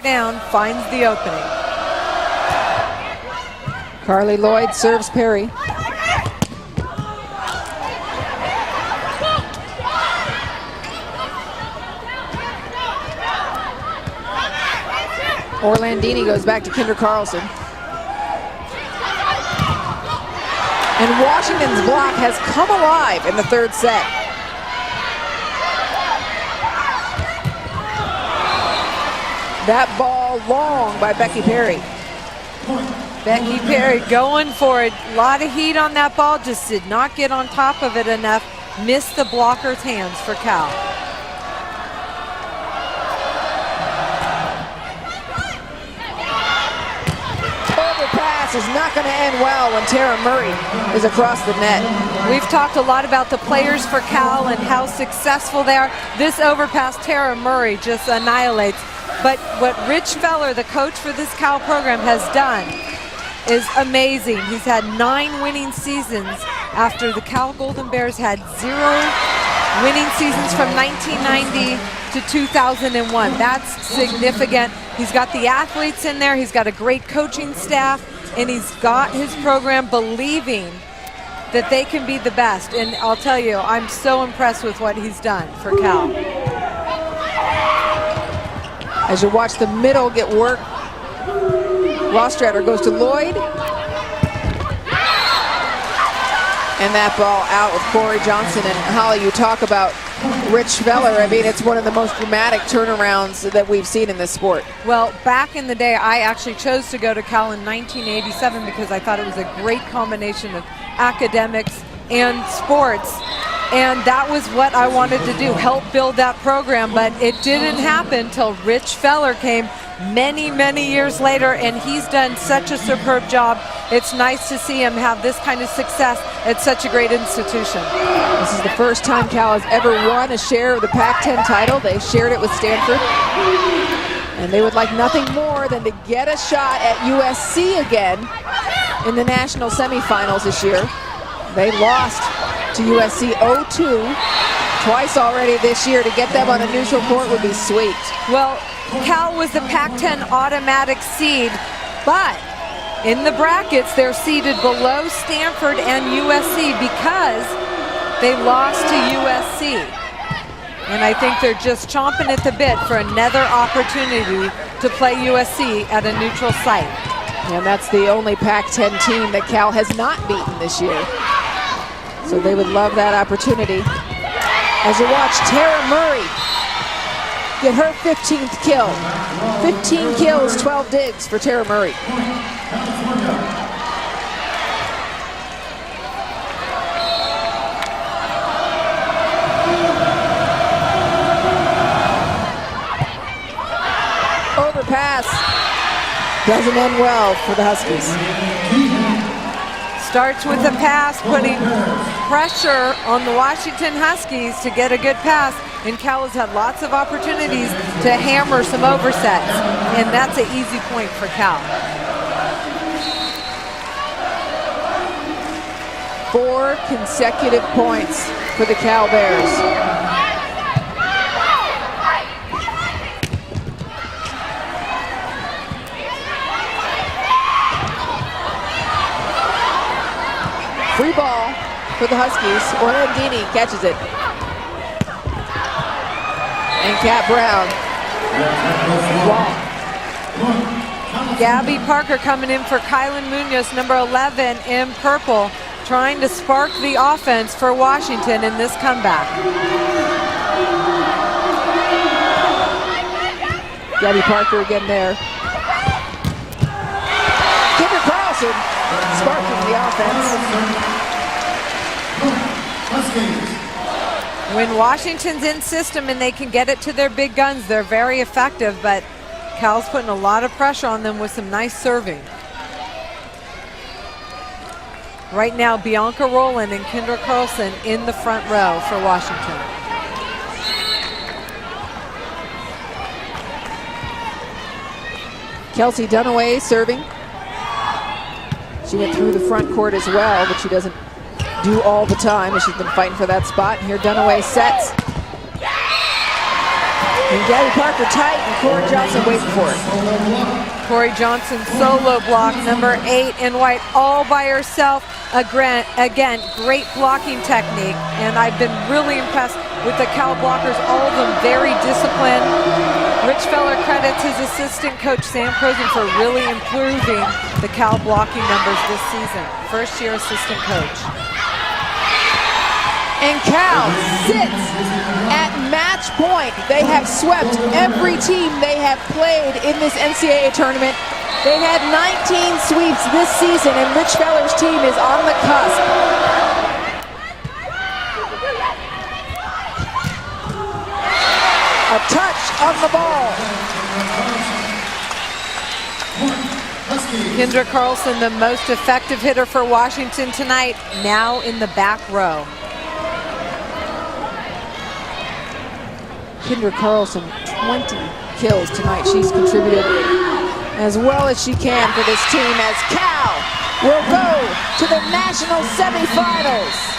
down, finds the opening. Carly Lloyd serves Perry. Orlandini goes back to Kendra Carlson. And Washington's block has come alive in the third set. That ball long by Becky Perry. Becky Perry going for it. A lot of heat on that ball, just did not get on top of it enough. Missed the blocker's hands for Cal. Overpass is not going to end well when Tara Murray is across the net. We've talked a lot about the players for Cal and how successful they are. This overpass, Tara Murray just annihilates. But what Rich Feller, the coach for this Cal program, has done is amazing. He's had 9 winning seasons after the Cal Golden Bears had 0 winning seasons from 1990 to 2001. That's significant. He's got the athletes in there. He's got a great coaching staff, and he's got his program believing that they can be the best. And I'll tell you, I'm so impressed with what he's done for Cal. As you watch the middle get work, Rostrader goes to Lloyd. And that ball out with Corey Johnson. And Holly, you talk about Rich Feller. I mean, it's one of the most dramatic turnarounds that we've seen in this sport. Well, back in the day, I actually chose to go to Cal in 1987 because I thought it was a great combination of academics and sports. And that was what I wanted to do, help build that program. But it didn't happen until Rich Feller came many, many years later, and he's done such a superb job. It's nice to see him have this kind of success at such a great institution. This is the first time Cal has ever won a share of the Pac-10 title. They shared it with Stanford. And they would like nothing more than to get a shot at USC again in the national semifinals this year. They lost to USC 0-2 twice already this year. To get them on a neutral court would be sweet. Well, Cal was the Pac-10 automatic seed, but in the brackets they're seeded below Stanford and USC because they lost to USC. And I think they're just chomping at the bit for another opportunity to play USC at a neutral site. And that's the only Pac-10 team that Cal has not beaten this year. So they would love that opportunity. As you watch Tara Murray get her 15th kill. 15 kills, 12 digs for Tara Murray. Overpass. Doesn't end well for the Huskies. Starts with a pass, putting pressure on the Washington Huskies to get a good pass. And Cal has had lots of opportunities to hammer some oversets. And that's an easy point for Cal. 4 consecutive points for the Cal Bears. Free ball for the Huskies. Orlandini catches it. And Kat Brown. Wow. Gabby Parker coming in for Kylan Munoz, number 11 in purple, trying to spark the offense for Washington in this comeback. Gabby Parker again there. Kendra Carlson sparking the offense. When Washington's in system and they can get it to their big guns, they're very effective, but Cal's putting a lot of pressure on them with some nice serving. Right now, Bianca Rowland and Kendra Carlson in the front row for Washington. Kelsey Dunaway serving. She went through the front court as well, but she doesn't do all the time as she's been fighting for that spot. And here Dunaway sets. And Gabby Parker tight and Corey Johnson waiting for it. Corey Johnson solo block, number 8 in white, all by herself. Again, great blocking technique, and I've been really impressed with the Cal blockers, all of them very disciplined. Rich Feller credits his assistant coach Sam Crozen for really improving the Cal blocking numbers this season. First-year assistant coach. And Cal sits at match point. They have swept every team they have played in this NCAA tournament. They had 19 sweeps this season, and Rich Feller's team is on the cusp. A touch on the ball. Kendra Carlson, the most effective hitter for Washington tonight, now in the back row. Kendra Carlson, 20 kills tonight. She's contributed as well as she can for this team as Cal will go to the national semifinals.